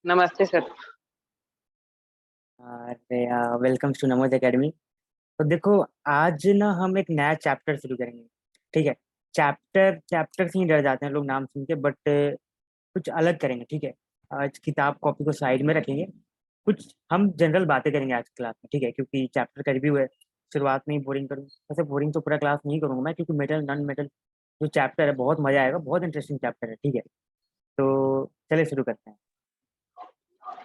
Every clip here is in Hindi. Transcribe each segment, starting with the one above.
नमस्ते सर। अरे वेलकम टू नमोज एकेडमी। तो देखो, आज ना हम एक नया चैप्टर शुरू करेंगे। ठीक है। चैप्टर चैप्टर से ही डर जाते हैं लोग नाम सुन के, बट कुछ अलग करेंगे। ठीक है। आज किताब कॉपी को साइड में रखेंगे। कुछ हम जनरल बातें करेंगे आज क्लास में। ठीक है, क्योंकि चैप्टर का रिव्यू है। शुरुआत में ही बोरिंग करूँ, वैसे बोरिंग तो पूरा क्लास नहीं करूंगा मैं, क्योंकि मेटल नॉन मेटल जो चैप्टर है बहुत मजा आएगा, बहुत इंटरेस्टिंग चैप्टर है। ठीक है, तो चलिए शुरू करते हैं।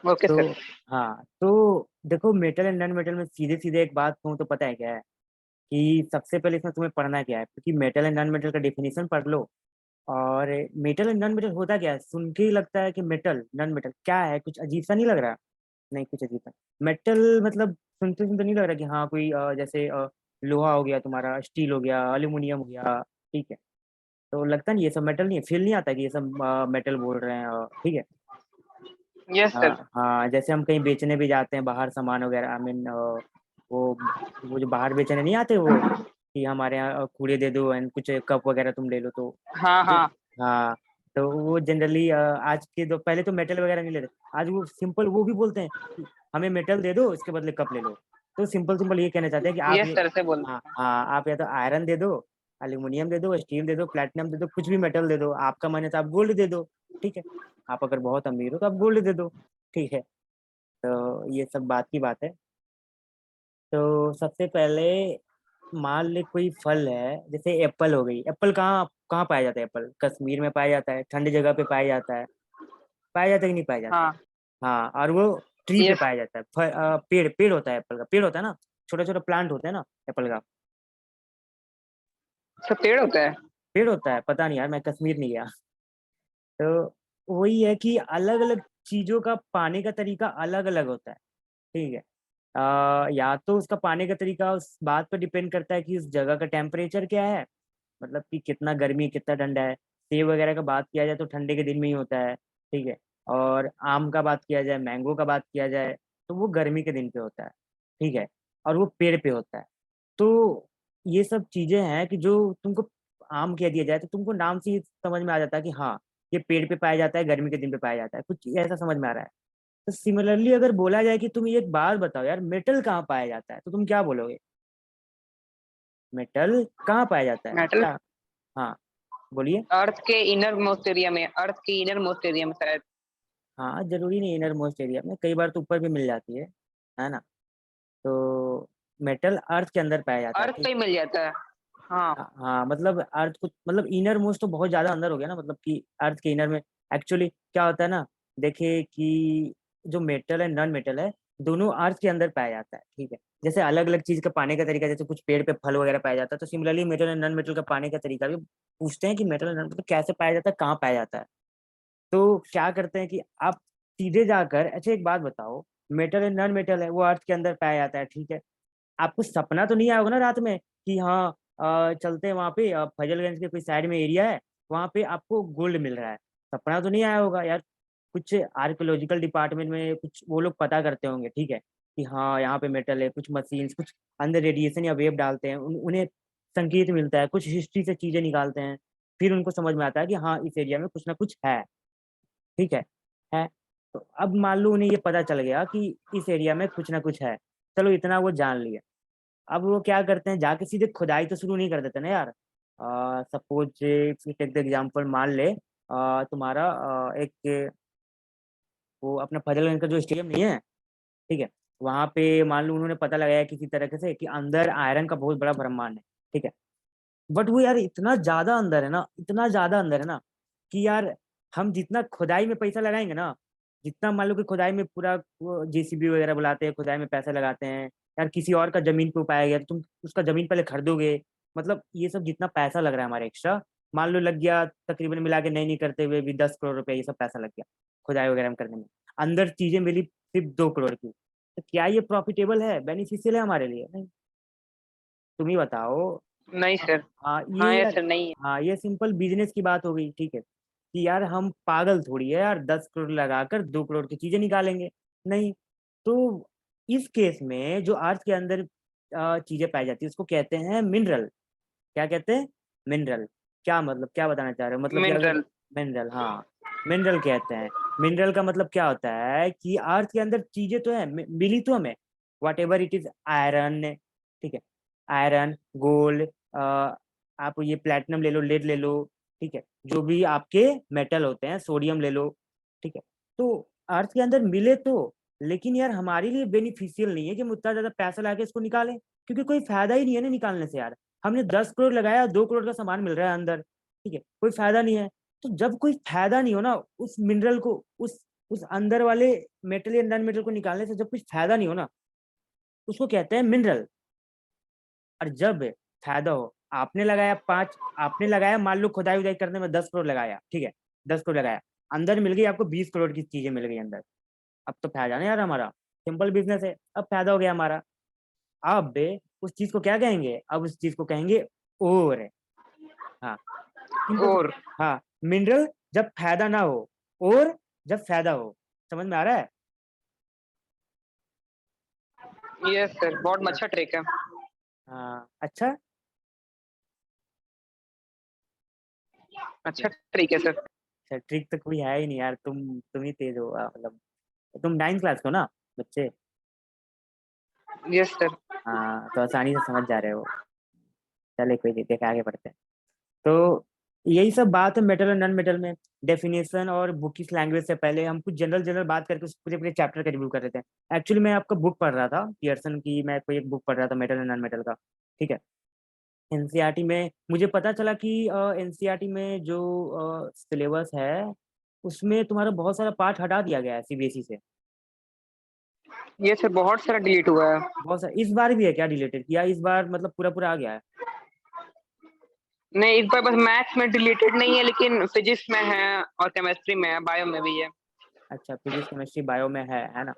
ओके तो सर। हाँ, तो देखो, मेटल एंड नॉन मेटल में सीधे सीधे एक बात कहूँ तो पता है क्या है कि सबसे पहले इसमें तुम्हें पढ़ना क्या है, क्योंकि मेटल एंड नॉन मेटल का डेफिनेशन पढ़ लो। और मेटल एंड नॉन मेटल होता क्या है, सुन के ही लगता है कि मेटल नॉन मेटल क्या है, कुछ अजीब सा नहीं लग रहा? नहीं, कुछ अजीब सा। मेटल मतलब सुनते सुनते नहीं लग रहा कि हाँ कोई जैसे लोहा हो गया, तुम्हारा स्टील हो गया, एल्यूमिनियम हो गया। ठीक है, तो लगता नहीं ये सब मेटल नहीं है, फील नहीं आता कि ये सब मेटल बोल रहे हैं। ठीक है। Yes sir. हाँ हाँ, जैसे हम कहीं बेचने भी जाते हैं बाहर सामान वगैरह, आई मीन वो वो जो बाहर बेचने नहीं आते वो, कि हमारे यहाँ कूड़े दे दो एंड कुछ कप वगैरह तुम ले लो, तो हाँ जो हाँ। हाँ, तो वो जनरली आज के दो, पहले तो मेटल वगैरह नहीं लेते, आज वो सिंपल वो भी बोलते हैं कि हमें मेटल दे दो, इसके बदले कप ले लो। तो सिंपल सिंपल ये कहना चाहते हैं कि आप यस ये, सर से बोल। हाँ हाँ, आप या तो आयरन दे दो, एल्यूमिनियम दे दो, स्टील दे दो, प्लेटिनम दे दो, कुछ भी मेटल दे दो, आपका मन है तो आप गोल्ड दे दो। ठीक है, आप अगर बहुत अमीर हो तो आप गोल्ड दे दो। ठीक है, तो ये सब बात की बात है। तो सबसे पहले मान ले कोई फल है, जैसे एप्पल हो गई। एप्पल कहाँ कहाँ पाया जाता है? एप्पल कश्मीर में पाया जाता है, ठंडी जगह पे पाया जाता है। पाया जाता है कि नहीं पाया जाता? हाँ। हाँ, और वो ट्री पे यस। पाया जाता है। पेड़ पेड़ होता है, एप्पल का पेड़ होता है ना, छोटा छोटा प्लांट होता है ना एप्पल का। सर पेड़ होता है। पेड़ होता है, पता नहीं यार, मैं कश्मीर नहीं गया। तो वही है कि अलग अलग चीजों का पाने का तरीका अलग अलग होता है। ठीक है। या तो उसका पाने का तरीका उस बात पर डिपेंड करता है कि उस जगह का टेम्परेचर क्या है, मतलब कि कितना गर्मी कितना ठंडा है। सेब वगैरह का बात किया जाए तो ठंडे के दिन में ही होता है। ठीक है। और आम का बात किया जाए, मैंगो का बात किया जाए, तो वो गर्मी के दिन पे होता है। ठीक है, और वो पेड़ पे होता है। तो ये सब चीजें हैं कि जो तुमको आम कह दिया जाए तो तुमको नाम से ही समझ में आ जाता है कि हाँ, ये पेड़ पे पाया जाता है, गर्मी के दिन पे पाया जाता है, कुछ ऐसा समझ में आ रहा है। तो सिमिलरली अगर बोला जाए कि तुम एक बात बताओ यार, मेटल कहाँ पाया जाता है, तो तुम क्या बोलोगे? मेटल कहाँ पाया जाता है मेटल क्या? हाँ, बोलिए। अर्थ के इनर मोस्ट एरिया में, अर्थ के इनर मोस्ट एरिया में शायद। हाँ, जरूरी नहीं इनर मोस्ट एरिया में, कई बार तो ऊपर भी मिल जाती है ना। तो मेटल अर्थ के अंदर पाया जाता है। अर्थ पे ठीक। ही मिल जाता है। हाँ। हाँ, मतलब अर्थ कुछ, मतलब इनर मोस्ट तो बहुत ज्यादा अंदर हो गया ना, मतलब कि अर्थ के इनर में एक्चुअली क्या होता है ना, देखिए कि जो मेटल है नॉन मेटल है, दोनों अर्थ के अंदर पाया जाता है। ठीक है, जैसे अलग अलग चीज का पाने का तरीका, जैसे कुछ पेड़ पे फल वगैरह पाया जाता है, तो similarly metal and non metal का पाने का तरीका भी पूछते हैं कि मेटल एंड नॉन मेटल कैसे पाया जाता है, कहाँ पाया जाता है। तो क्या करते हैं कि आप सीधे जाकर, अच्छा एक बात बताओ, मेटल एंड नॉन मेटल है वो अर्थ के अंदर पाया जाता है। ठीक है, आपको सपना तो नहीं आया होगा ना रात में कि हाँ चलते हैं वहां पे, फजलगंज के कोई साइड में एरिया है, वहां पे आपको गोल्ड मिल रहा है। सपना तो नहीं आया होगा यार? कुछ आर्कियोलॉजिकल डिपार्टमेंट में कुछ वो लोग पता करते होंगे। ठीक है, कि हाँ यहाँ पे मेटल है, कुछ मशीन्स कुछ अंदर रेडिएशन या वेव डालते हैं, उन्हें संकेत मिलता है, कुछ हिस्ट्री से चीजें निकालते हैं, फिर उनको समझ में आता है कि हाँ इस एरिया में कुछ ना कुछ है। ठीक है। तो अब मान लो उन्हें ये पता चल गया कि इस एरिया में कुछ ना कुछ है, चलो इतना वो जान लिया। अब वो क्या करते हैं, जाके सीधे खुदाई तो शुरू नहीं कर देते ना यार। सपोज टेक द एग्जांपल, मान ले तुम्हारा एक वो अपना फजलगंज का जो स्टेडियम नहीं है, ठीक है, वहां पे मान लो उन्होंने पता लगाया किसी तरीके से कि अंदर आयरन का बहुत बड़ा ब्रह्मांड है। ठीक है, बट वो यार इतना ज्यादा अंदर है ना, इतना ज्यादा अंदर है ना, कि यार हम जितना खुदाई में पैसा लगाएंगे ना, जितना मान लो कि खुदाई में पूरा जेसीबी वगैरह बुलाते हैं, खुदाई में पैसा लगाते हैं, यार किसी और का जमीन पे पाया गया तो तुम उसका जमीन पहले खरीदोगे, मतलब ये सब जितना पैसा लग रहा है हमारा एक्स्ट्रा, मान लो लग गया तकरीबन मिला के नहीं करते हुए भी 10 करोड़ रुपए, ये सब पैसा लग गया खुदाई वगैरह में करने में, अंदर चीजें मिली सिर्फ 2 करोड़ की, तो क्या ये प्रॉफिटेबल है, बेनिफिशियल है हमारे लिए? नहीं। तुम ही बताओ। नहीं सर। हाँ हाँ ये यस यार, सर, नहीं है। हाँ ये सिंपल बिजनेस की बात हो गई। ठीक है, कि यार हम पागल थोड़ी है यार, 10 करोड़ लगाकर 2 करोड़ की चीजें निकालेंगे। नहीं। तो इस केस में जो अर्थ के अंदर चीजें पाई जाती है उसको कहते हैं मिनरल। क्या कहते हैं? मिनरल। क्या मतलब, क्या बताना चाह रहे हो, मतलब कि अगर मिनरल। मिनरल, हाँ, मिनरल कहते हैं। मिनरल का मतलब क्या होता है कि अर्थ के अंदर चीजें तो है, मिली तो हमें, what ever it is, iron, ठीक है, आयरन, गोल्ड, आप ये प्लेटिनम ले लो, लेड ले लो, ठीक है, जो भी आपके मेटल होते हैं, सोडियम ले लो, ठीक है। तो अर्थ के अंदर मिले तो, लेकिन यार हमारे लिए बेनिफिशियल नहीं है कि हम उतना ज्यादा पैसा लाके इसको निकालें, क्योंकि कोई फायदा ही नहीं है ना निकालने से यार। हमने 10 करोड़ लगाया, 2 करोड़ का सामान मिल रहा है अंदर, ठीक है, कोई फायदा नहीं है। तो जब कोई फायदा नहीं हो ना उस मिनरल को, उस अंदर वाले मेटल या नॉन मेटल को निकालने से, जब कुछ फायदा नहीं हो ना, उसको कहते हैं मिनरल। और जब फायदा हो, आपने लगाया, मान लो खुदाई उदाई करने में 10 करोड़ लगाया, ठीक है, 10 करोड़ लगाया, अंदर मिल गई आपको 20 करोड़ की चीजें मिल गई अंदर। अब तो फायदा नहीं यार हमारा, सिंपल बिजनेस है, अब फायदा हो गया हमारा। अब उस चीज को क्या कहेंगे, अब उस चीज को कहेंगे और। हाँ, सिंपल सी, और हाँ, मिनरल जब फायदा ना हो, और जब फायदा हो। समझ में आ रहा है? यस सर, बहुत अच्छा ट्रिक है। हाँ, अच्छा। अच्छा ट्रिक है सर। अच्छा, ट्रिक तो कोई है ही नहीं यार, तुम ही तेज हो, मतलब तुम 9th क्लास को ना बच्चे। Yes sir. हाँ, तो आसानी से समझ जा रहे हो। चले कोई नहीं, देखे आगे बढ़ते हैं। तो यही सब बात है मेटल और नॉन मेटल में। डेफिनेशन और बुक की लैंग्वेज से पहले हम कुछ जनरल जनरल बात करके उस पूरे पूरे चैप्टर का रिव्यू कर रहे थे। एक्चुअली मैं आपका बुक पढ़ रहा था, पियर्सन की, मैं कोई एक बुक पढ़ रहा था मेटल और नॉन मेटल का, ठीक है। एनसीईआरटी में मुझे पता चला कि एनसीईआरटी में जो सिलेबस है, उसमें तुम्हारा बहुत सारा पार्ट हटा दिया गया है सीबीएसई से। ये सर बहुत सारा डिलीट हुआ है। बहुत सारा इस बार भी है क्या डिलीटेड किया इस बार, मतलब पूरा पूरा आ गया है? नहीं, इस बार बस मैथ्स में डिलीटेड नहीं है, लेकिन फिजिक्स में है और केमिस्ट्री में है, बायो में भी है। अच्छा, फिजिक्स केमिस्ट्री बायो में है ना?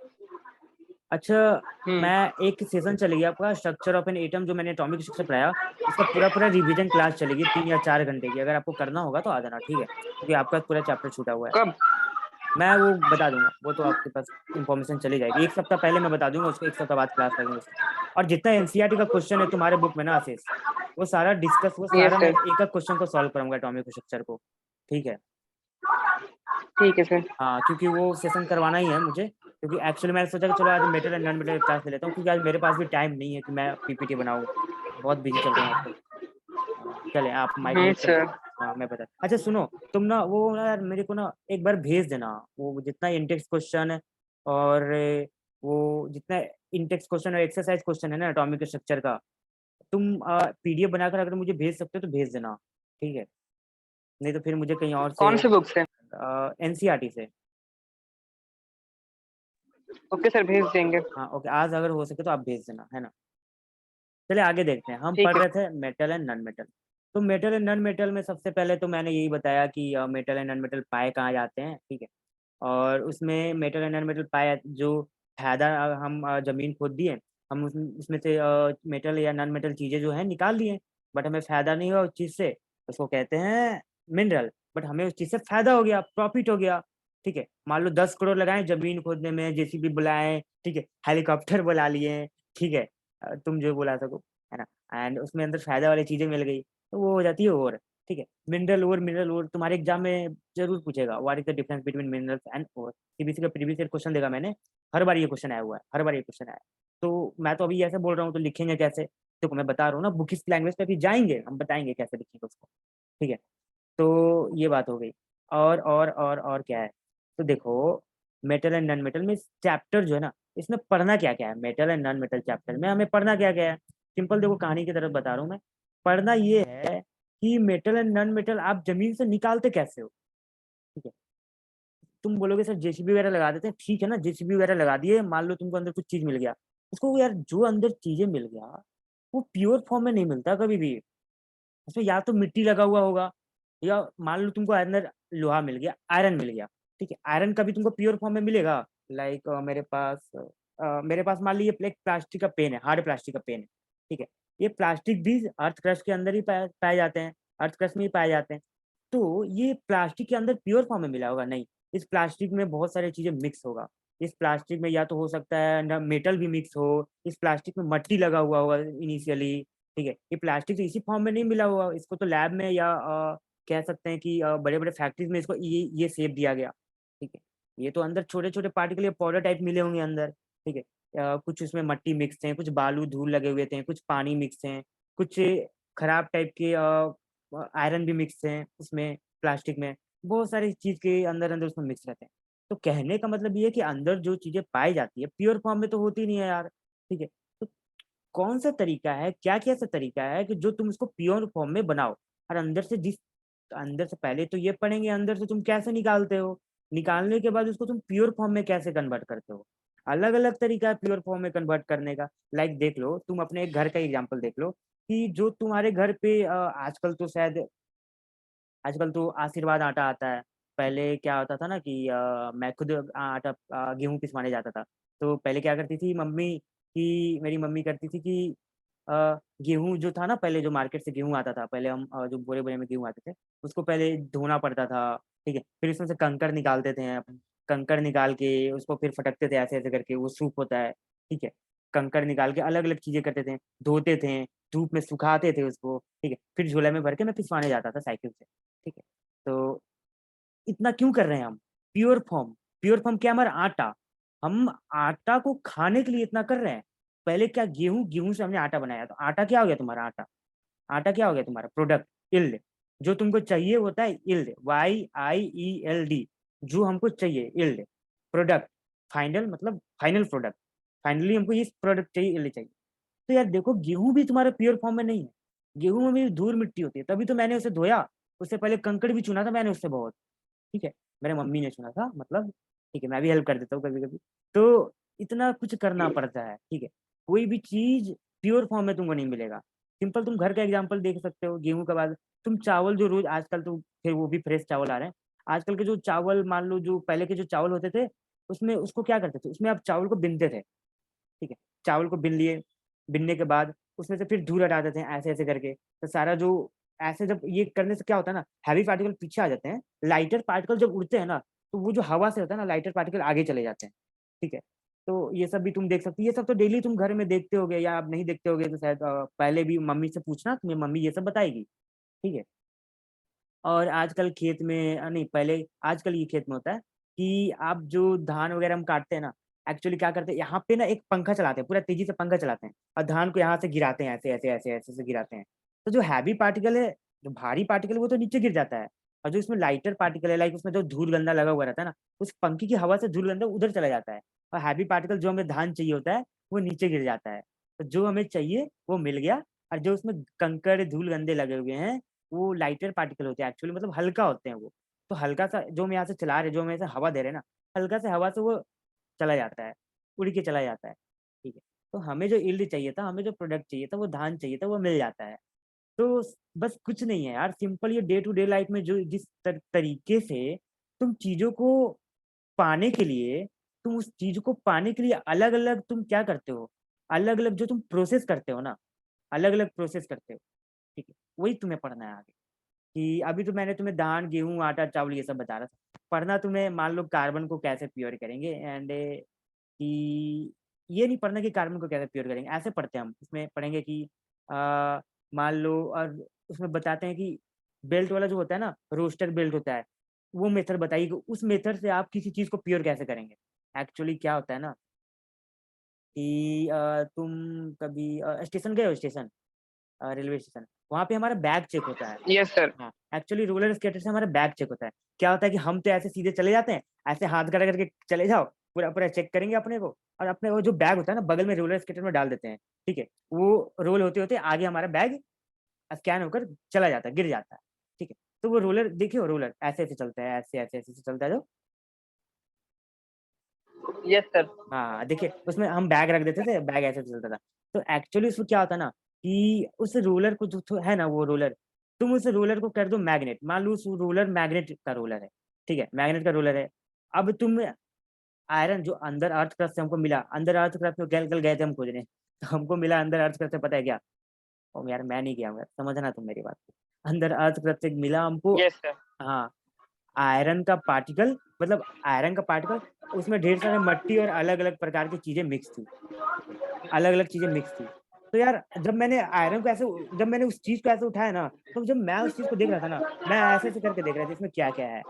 अच्छा, हम्म। मैं एक सेशन चलेगी आपका स्ट्रक्चर ऑफ एन एटम, जो मैंने एटॉमिक स्ट्रक्चर पढ़ाया, उसका पूरा पूरा रिवीजन क्लास चलेगी 3 या 4 घंटे की। अगर आपको करना होगा तो आ जाना, ठीक है, क्योंकि आपका पूरा चैप्टर छूटा हुआ है। कब? मैं वो बता दूंगा, वो तो आपके पास इंफॉर्मेशन चली जाएगी, 1 सप्ताह पहले मैं बता दूंगा, उसके 1 सप्ताह बाद क्लास लगेंगे उसकी। और जितना एनसीईआरटी का क्वेश्चन है तुम्हारे बुक में ना आशीष, वो यस सारा मैं सर। एक एक क्वेश्चन को सॉल्व करूंगा एटॉमिक स्ट्रक्चर को, ठीक है। ठीक है सर। हाँ, क्योंकि वो सेशन करवाना ही है मुझे, क्योंकि एक्चुअली मैंने सोचा कि चलो आज metal and non metal class ले लेता हूँ, क्योंकि आज मेरे पास भी टाइम नहीं है कि मैं पीपीटी बनाऊँ, बहुत बिजी चल रहा हूँ आजकल। चले आप माइक म्यूट कर दो। सर। हाँ, मैं बता, अच्छा सुनो, तुम ना वो ना यार मेरे को ना एक बार भेज देना, वो जितना इंटेक्स क्वेश्चन है, और वो जितना इंटेक्स क्वेश्चन और एक्सरसाइज क्वेश्चन है ना एटॉमिक स्ट्रक्चर का, तुम पीडीएफ बनाकर अगर मुझे भेज सकते हो तो भेज देना, ठीक है। नहीं तो फिर मुझे कहीं और से, कौन से बुक से? एनसीईआरटी से। ओके सर, भेज देंगे। हाँ ओके, आज अगर हो सके तो आप भेज देना, है ना। चलिए आगे देखते हैं, हम ठीक पढ़ है। रहे थे मेटल एंड नॉन मेटल। तो मेटल एंड नॉन मेटल में सबसे पहले तो मैंने यही बताया कि मेटल एंड नॉन मेटल पाए कहाँ जाते हैं, ठीक है। और उसमें मेटल एंड नॉन मेटल पाए जो फायदा, हम जमीन खोद दिए, हम उसमें से मेटल या नॉन मेटल चीजें जो है निकाल लिए, बट हमें फायदा नहीं हुआ उस चीज से, उसको कहते हैं मिनरल। बट हमें उस चीज से फायदा हो गया, प्रॉफिट हो गया, ठीक है। मान लो 10 करोड़ लगाए जमीन खोदने में, जेसीबी बुलाए, ठीक है, हेलीकॉप्टर बुला लिए, ठीक है, तुम जो बुला सको, है ना। एंड उसमें अंदर फायदा वाली चीजें मिल गई, तो वो हो जाती है और, ठीक है। मिनरल और तुम्हारे एग्जाम में जरूर पूछेगा, what is the difference between minerals and और। सीबीएसई का प्रीवियस ईयर क्वेश्चन देखा मैंने, हर बार ये क्वेश्चन आया हुआ है, हर बार ये क्वेश्चन आया है। तो मैं तो अभी ऐसे बोल रहा हूँ, तो लिखेंगे कैसे? देखो मैं बता रहा हूँ ना, बुकिश लैंग्वेज पे अभी जाएंगे, हम बताएंगे कैसे लिखेंगे उसको, ठीक है। तो ये बात हो गई। और क्या है? तो देखो, मेटल एंड नॉन मेटल में चैप्टर जो है ना, इसमें पढ़ना क्या क्या है, metal and non metal chapter में हमें पढ़ना क्या क्या है? सिंपल देखो, कहानी की तरफ बता रहा हूँ मैं। पढ़ना ये है कि मेटल एंड नॉन मेटल आप जमीन से निकालते कैसे हो, ठीक है। तुम बोलोगे सर जेसीबी वगैरह लगा देते हैं, ठीक है ना, जेसीबी वगैरह लगा दिए, मान लो तुमको अंदर कुछ चीज मिल गया, उसको यार जो अंदर चीजें मिल गया, वो प्योर फॉर्म में नहीं मिलता कभी भी। उसमें या तो मिट्टी लगा हुआ होगा, या मान लो तुमको अंदर लोहा मिल गया, आयरन मिल गया, ठीक है। आयरन कभी तुमको प्योर फॉर्म में मिलेगा? लाइक मेरे पास मान लीजिए एक प्लास्टिक का पेन है, हार्ड प्लास्टिक का पेन है, ठीक है। ये प्लास्टिक भी अर्थ क्रस्ट के अंदर ही पाए जाते हैं, अर्थ क्रस्ट में ही पाए जाते हैं। तो ये प्लास्टिक के अंदर प्योर फॉर्म में मिला होगा? नहीं, इस प्लास्टिक में बहुत सारी चीजें मिक्स होगा। इस प्लास्टिक में या तो हो सकता है ना मेटल भी मिक्स हो, इस प्लास्टिक में मट्टी लगा हुआ होगा इनिशियली, ठीक है। ये प्लास्टिक तो इसी फॉर्म में नहीं मिला हुआ, इसको तो लैब में या कह सकते हैं कि बड़े बड़े फैक्ट्रीज में इसको ये शेप दिया गया, ठीक है। ये तो अंदर छोटे-छोटे पार्टिकल या पाउडर टाइप मिले होंगे अंदर, ठीक है? कुछ उसमें मट्टी मिक्स है, कुछ बालू, धूल लगे हुए थे, कुछ पानी मिक्स हैं, कुछ खराब टाइप के आयरन भी मिक्स हैं उसमें, प्लास्टिक में। बहुत सारी चीज़ के अंदर-अंदर उसमें मिक्स रहते हैं। तो कहने का मतलब ये है कि अंदर जो चीज़ें पाई जाती है, प्योर फॉर्म में तो होती नहीं है यार, ठीक है? तो कौन-सा तरीका है, क्या-क्या ऐसा तरीका है कि जो तुम उसको प्योर फॉर्म में बनाओ और अंदर से पहले तो ये पढ़ेंगे अंदर से तुम कैसे निकालते हो? निकालने के बाद उसको तुम प्योर फॉर्म में कैसे कन्वर्ट करते हो? अलग-अलग तरीका है प्योर फॉर्म में कन्वर्ट करने का। लाइक देख लो, तुम अपने एक घर का एग्ज़ाम्पल देख लो कि जो तुम्हारे घर पे आजकल तो आशीर्वाद आटा आता है। पहले क्या होता था ना कि मैं खुद गेहूँ पिसवाने जाता था। तो पहले क्या करती थी मम्मी कि मेरी मम्मी करती थी कि गेहूँ जो था ना पहले जो मार्केट से गेहूँ आता था, पहले हम जो बोरे-बोरे में गेहूँ आते थे, उसको पहले धोना पड़ता था, ठीक है? फिर उसमें से कंकड़ निकालते थे हम, कंकड़ निकाल के उसको फिर फटकते थे ऐसे-ऐसे करके, वो सूप होता है, ठीक है? कंकड़ निकाल के अलग-अलग चीज़ें करते थे, धोते थे, धूप में सुखाते थे उसको, ठीक है? फिर झोले में भर के मैं पिसवाने जाता था साइकिल से, ठीक है? तो इतना क्यों कर रहे हैं हम? प्योर फॉर्म क्या हमारा आटा, हम आटा को खाने के लिए इतना कर रहे हैं। पहले क्या गेहूँ से हमने आटा बनाया, तो आटा क्या हो गया तुम्हारा आटा? आटा क्या हो गया तुम्हारा? Product, yield. जो तुमको चाहिए होता है यील्ड, YIELD, जो हमको चाहिए यील्ड, प्रोडक्ट, फाइनल मतलब फाइनल प्रोडक्ट। फाइनली हमको ये प्रोडक्ट चाहिए, यील्ड चाहिए। तो यार देखो गेहूँ भी तुम्हारा प्योर फॉर्म में नहीं है। गेहूँ में भी धूल-मिट्टी होती है, तभी तो मैंने उसे धोया, उससे पहले कंकड़ भी चुना था मैंने उससे बहुत। ठीक है? मेरे मम्मी ने चुना था मतलब, ठीक है, मैं भी हेल्प कर देता हूँ कभी-कभी। तो इतना कुछ करना पड़ता है, ठीक है? कोई भी चीज़ प्योर फॉर्म में तुमको नहीं मिलेगा। सिंपल तुम घर का एग्ज़ाम्पल देख सकते हो, गेहूँ के बाद तुम चावल जो रोज़ आजकल तो फिर वो भी फ्रेश चावल आ रहे हैं। आजकल के जो चावल मान लो जो पहले के जो चावल होते थे, उसमें उसको क्या करते थे, उसमें आप चावल को बीनते थे, ठीक है? चावल को बीन लिए, बीनने के बाद उसमें से फिर धूल हटाते थे ऐसे-ऐसे करके। तो सारा जो ऐसे जब ये करने से क्या होता है ना, हैवी पार्टिकल पीछे आ जाते हैं, लाइटर पार्टिकल जब उड़ते हैं ना, तो वो जो हवा से होता है ना, लाइटर पार्टिकल आगे चले जाते हैं, ठीक है? तो ये सब भी तुम देख सकते हो, ये सब तो डेली तुम घर में देखते होगे या आप नहीं देखते होगे तो शायद पहले भी मम्मी से पूछना, तुम्हें मम्मी ये सब बताएगी, ठीक है? और आजकल खेत में नहीं पहले आजकल ये खेत में होता है कि आप जो धान वगैरह हम काटते हैं ना, एक्चुअली क्या करते हैं यहाँ पे ना एक पंखा चलाते हैं, पूरा तेज़ी से पंखा चलाते हैं और धान को यहाँ से गिराते हैं ऐसे गिराते हैं। तो जो हैवी पार्टिकल है, जो भारी पार्टिकल है वो तो नीचे गिर जाता है और जो इसमें लाइटर पार्टिकल है लाइक उसमें जो धूल-गंदा लगा हुआ रहता है ना, उस पंखे की हवा से धूल-गंदा उधर चला जाता है और हैवी पार्टिकल जो हमें धान चाहिए होता है, वो नीचे गिर जाता है। तो जो हमें चाहिए वो मिल गया और जो उसमें कंकड़, धूल-गंदे लगे हुए हैं वो लाइटर पार्टिकल होते हैं एक्चुअली मतलब हल्का होते हैं वो। तो हल्का-सा जो हम यहाँ से चला रहे हैं, जो हम ऐसे हवा दे रहे हैं ना, हल्का से हवा से वो चला जाता है, उड़ के चला जाता है, ठीक है। तो हमें जो यील्ड चाहिए था, हमें जो प्रोडक्ट चाहिए था, वो धान चाहिए था, वो मिल जाता है। तो स बस कुछ नहीं है यार, सिंपल ये डे टू डे लाइफ में जो जिस तरीके से तुम चीज़ों को पाने के लिए तुम उस चीज़ को पाने के लिए अलग-अलग तुम क्या करते हो, अलग-अलग जो तुम प्रोसेस करते हो ना, अलग-अलग प्रोसेस करते हो, ठीक है। वही तुम्हें पढ़ना है आगे। कि अभी तो मैंने तुम्हें धान, गेहूँ, आटा, चावल ये सब बता रहा था। पढ़ना तुम्हें मान लो कार्बन को कैसे प्योर करेंगे एंड कि ये नहीं पढ़ना कि कार्बन को कैसे प्योर करेंगे, ऐसे पढ़ते हैं हम। इसमें पढ़ेंगे कि मान लो और उसमें बताते हैं कि बेल्ट वाला जो होता है ना, रोस्टर बेल्ट होता है, वो मेथड बताइए कि उस मेथड से आप किसी चीज़ को प्योर कैसे करेंगे। एक्चुअली क्या होता है ना कि तुम कभी स्टेशन गए हो स्टेशन? रेलवे स्टेशन, वहाँ पे हमारा बैग चेक होता है। Yes sir. हाँ, एक्चुअली रोलर स्केटर से हमारा बैग चेक होता है। क्या होता है कि हम तो ऐसे सीधे चले जाते हैं, ऐसे हाथ खड़ा करके चले जाओ, पूरा-पूरा चेक करेंगे अपने को और अपने वो जो बैग होता है ना बगल में रोलर स्केटर में डाल देते हैं, ठीक है? वो रोल होते-होते आगे हमारा बैग स्कैन होकर चला जाता है, गिर जाता है, ठीक है? तो वो रोलर देखिए वो रोलर ऐसे-ऐसे चलता है, ऐसे-ऐसे चलता है जो यस सर। हाँ, देखिए उसमें हम बैग रख देते थे, बैग ऐसे चलता था। तो एक्चुअली उसमें क्या होता है ना कि उस रोलर को जो तो है ना वो रोलर, तुम उस रोलर को कर दो मैग्नेट, मान लो उस रोलर मैग्नेट का रोलर है, ठीक है? मैग्नेट का रोलर है। अब तुम आयरन जो अंदर अर्थ क्रस्ट से हमको मिला, अंदर अर्थ क्रस्ट में कल कल गए थे हम खोजने, तो हमको मिला अंदर अर्थ क्रस्ट से पता है क्या? ओह यार मैं नहीं गया हूँ यार, समझना तुम मेरी बात को। अंदर अर्थ क्रस्ट से मिला हमको यस सर। हाँ, आयरन का पार्टिकल मतलब आयरन का पार्टिकल उसमें ढेर सारे मट्टी और अलग-अलग प्रकार की चीज़ें मिक्स थी। अलग-अलग चीज़ें मिक्स थी। तो यार जब मैंने उस चीज़ को ऐसे उठाया ना, तो जब मैं उस चीज़ को देख रहा था ना, मैं ऐसे-ऐसे करके देख रहा था इसमें क्या-क्या है।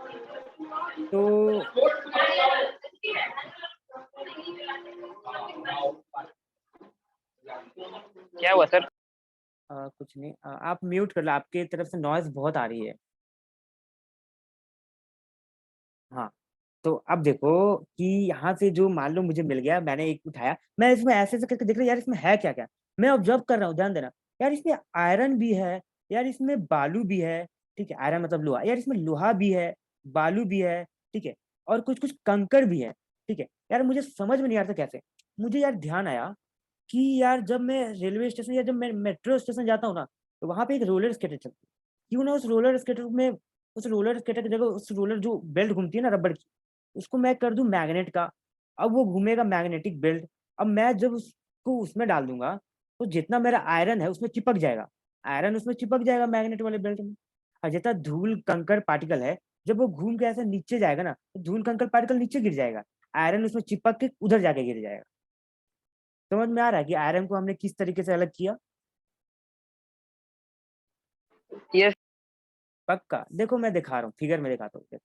तो क्या हुआ सर? कुछ नहीं, आप म्यूट कर लो, आपके तरफ से नॉइज़ बहुत आ रही है। हाँ, तो अब देखो कि यहाँ से जो मान लो मुझे मिल गया, मैंने एक उठाया, मैं इसमें ऐसे-ऐसे करके देख रहा हूँ यार इसमें है क्या-क्या? मैं ऑब्ज़र्व कर रहा हूँ, ध्यान देना। यार इसमें आयरन भी है, यार इसमें बालू भी है, ठीक है? आयरन मतलब लोहा, यार इसमें लोहा भी है, बालू भी है, ठीक है? और कुछ-कुछ कंकड़ भी है, ठीक है? यार मुझे समझ में नहीं आ रहा था कैसे? मुझे यार ध्यान आया कि यार जब मैं रेलवे स्टेशन या जब मैं मेट्रो स्टेशन जाता हूँ ना, तो वहाँ पे एक रोलर स्केटर चलती है। क्यों ना उस रोलर स्केटर की जगह उस रोलर जो बेल्ट घूमती है ना रबड़ की, उसको मैं कर दूँ मैग्नेट का। अब वो घूमेगा मैग्नेटिक बेल्ट। अब मैं जब उसको उसमें डाल दूँगा, तो जितना मेरा आयरन है उसमें चिपक जाएगा। आयरन उसमें चिपक जाएगा मैग्नेट वाले बेल्ट में। और जितना धूल कंकड़ पार्टिकल है, जब वो घूम के ऐसे नीचे जाएगा ना, तो धूल कंकड़ पार्टिकल नीचे गिर जाएगा। आयरन उसमें चिपक के उधर जाके गिर जाएगा। समझ में आ रहा है कि आयरन को हमने किस तरीके से अलग किया? यस। पक्का? देखो मैं दिखा रहा हूँ, फिगर में दिखाता हूँ।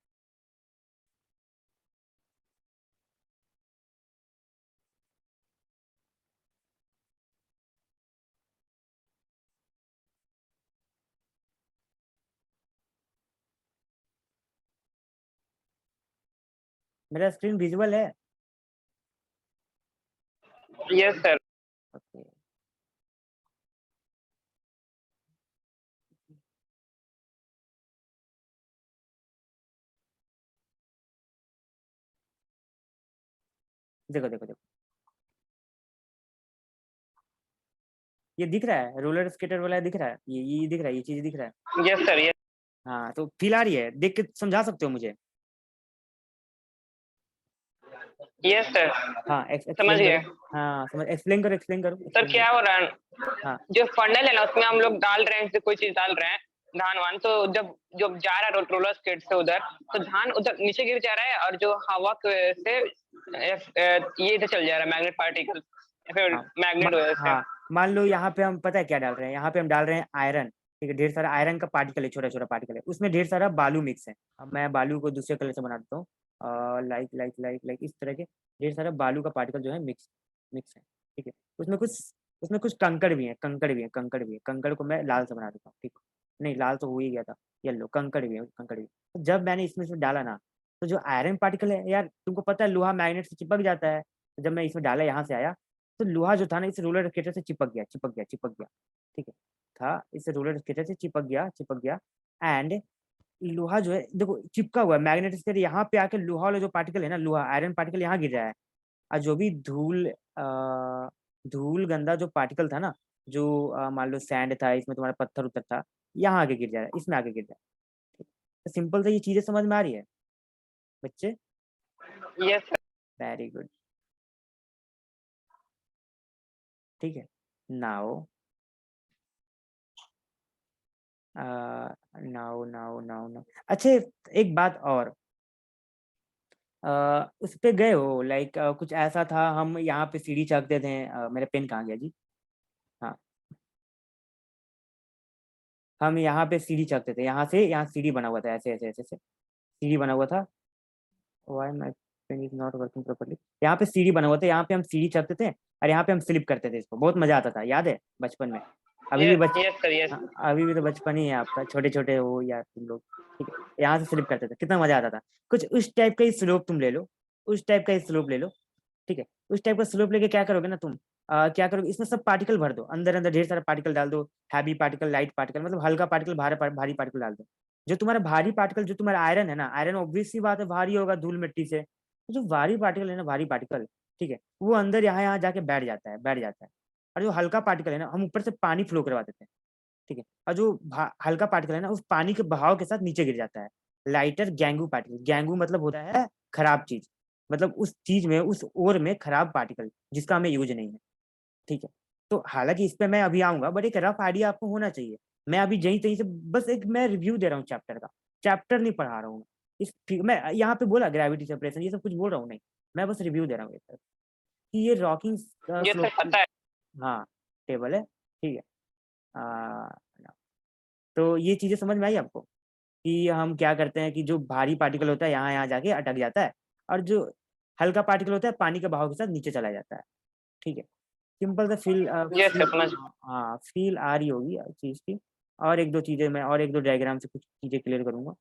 मेरा स्क्रीन विज़ुअल है? Yes sir. ओके। देखो, देखो, देखो। ये दिख रहा है? रोलर स्केटर वाला दिख रहा है? ये दिख रहा है, ये चीज़ दिख रहा है? Yes sir. यस। हाँ, तो फ़ील आ रही है? देख के समझा सकते हो मुझे? Yes sir. हाँ, समझ एक्सप्लेन करो। गए। हाँ, समझ एक्सप्लेन करो, एक्सप्लेन करो, सर एक्सप्लेन करो। क्या हो रहा है, हाँ, जो फंडल है ना उसमें हम लोग डाल रहे हैं, जैसे कोई चीज डाल रहे हैं धान वान, तो जब जब जा रहा है रोलर स्केट से उधर, तो धान उधर नीचे गिर जा रहा है, और जो हवा की वजह से ये इधर चल जा रहा है मैग्नेट पार्टिकल, या फिर हाँ, मैग्नेट वजह से। हाँ, मान लो यहाँ पे हम पता है क्या डाल रहे हैं? यहाँ पे हम डाल रहे हैं आयरन, ठीक है? ढेर सारा आयरन का पार्टिकल है, छोटा-छोटा पार्टिकल है। उसमें ढेर सारा बालू मिक्स है। अब मैं बालू को दूसरे कलर से बना देता हूँ। लाइक इस तरह के ढेर सारा बालू का पार्टिकल जो है मिक्स मिक्स है, ठीक है? उसमें कुछ कंकड़ भी है। कंकड़ को मैं लाल से बना देता हूँ, ठीक है? नहीं, लाल तो हो ही गया था, येलो कंकड़ भी है, कंकड़ भी है। तो जब मैंने इसमें से डाला ना, तो जो आयरन पार्टिकल है यार तुमको पता है लोहा मैग्नेट से चिपक जाता है। तो जब मैं इसमें डाला यहाँ से आया, तो लोहा जो था ना इस रोलर स्केटर से चिपक गया, ठीक है? था इस रोलर स्केटर से चिपक गया एंड लोहा जो है देखो चिपका हुआ है मैग्नेट से यहाँ पे आके लोहा वाला जो पार्टिकल है ना, लोहा आयरन पार्टिकल यहाँ गिर रहा है। और जो भी धूल गंदा जो पार्टिकल था ना, जो मान लो सैंड था, इसमें तुम्हारा पत्थर-उत्थर था, यहाँ आके गिर जा रहा है, इसमें आके गिर रहा है। ठीक। तो सिंपल सा ये चीज़ें समझ में आ रही है बच्चे? Yes sir. वेरी गुड, ठीक है। नाउ अ, नाउ अच्छा एक बात और उस पे गए हो लाइक कुछ ऐसा था हम यहाँ पे सीढ़ी चढ़ते थे मेरा पेन कहाँ गया जी? हाँ, हम यहाँ पे सीढ़ी चढ़ते थे, यहाँ सीढ़ी बना हुआ था ऐसे सीढ़ी बना हुआ था। Why my pen is not working properly. यहाँ पे सीढ़ी बना हुआ था, यहाँ पे हम सीढ़ी चढ़ते थे और यहाँ पे हम स्लिप करते थे इसको, बहुत मज़ा आता था, याद है बचपन में? अभी भी यस यस सर। यस। अभी भी तो बचपन ही है आपका, छोटे-छोटे हो या तुम लोग, ठीक है? यहाँ से स्लिप करते थे, कितना मज़ा आता था। कुछ उस टाइप का ही स्लोप तुम ले लो, उस टाइप का ही स्लोप ले लो, ठीक है? उस टाइप का स्लोप लेके क्या करोगे ना तुम क्या करोगे इसमें सब पार्टिकल भर दो, अंदर-अंदर ढेर सारा पार्टिकल डाल दो, हैवी पार्टिकल, लाइट पार्टिकल मतलब हल्का पार्टिकल, भारी पार्टिकल डाल दो। जो तुम्हारा भारी पार्टिकल जो तुम्हारा आयरन है ना, आयरन ऑब्वियस सी बात है भारी होगा धूल-मिट्टी से। तो जो भारी पार्टिकल है ना, भारी पार्टिकल, ठीक है? वो अंदर यहाँ-यहाँ जाके बैठ जाता है। और जो हल्का पार्टिकल है ना, हम ऊपर से पानी फ्लो करवा देते हैं, ठीक है? और जो हल्का पार्टिकल है ना, उस पानी के बहाव के साथ नीचे गिर जाता है। लाइटर गैंगू पार्टिकल, गैंगू मतलब होता है खराब चीज़, मतलब उस चीज़ में, उस ओर में खराब पार्टिकल जिसका हमें यूज़ नहीं है, ठीक है? तो हालाँकि इस पे मैं अभी आऊँगा बट एक रफ आइडिया आपको होना चाहिए। मैं अभी जहीं-तहीं से बस एक मैं रिव्यू दे रहा हूँ चैप्टर का, चैप्टर नहीं पढ़ा रहा हूँ मैं। मैं यहाँ पे बोला ग्रेविटी सेपरेशन ये सब कुछ बोल रहा हूँ नहीं, मैं बस रिव्यू दे रहा हूँ एक तरह से, कि ये रॉकिंग यस सर, स्लोप पता है। हाँ, टेबल है, ठीक है? अ, तो ये चीज़ें समझ में आई आपको? कि हम क्या करते हैं कि जो भारी पार्टिकल होता है यहाँ यहाँ जाके अटक जाता है, और जो हल्का पार्टिकल होता है पानी के बहाव के साथ नीचे चला जाता है। ठीक है, सिंपल सा फील यस सर, समझ। हाँ फील आ रही होगी चीज की। और एक दो चीजें मैं और एक दो डायग्राम से कुछ चीजें क्लियर करूंगा।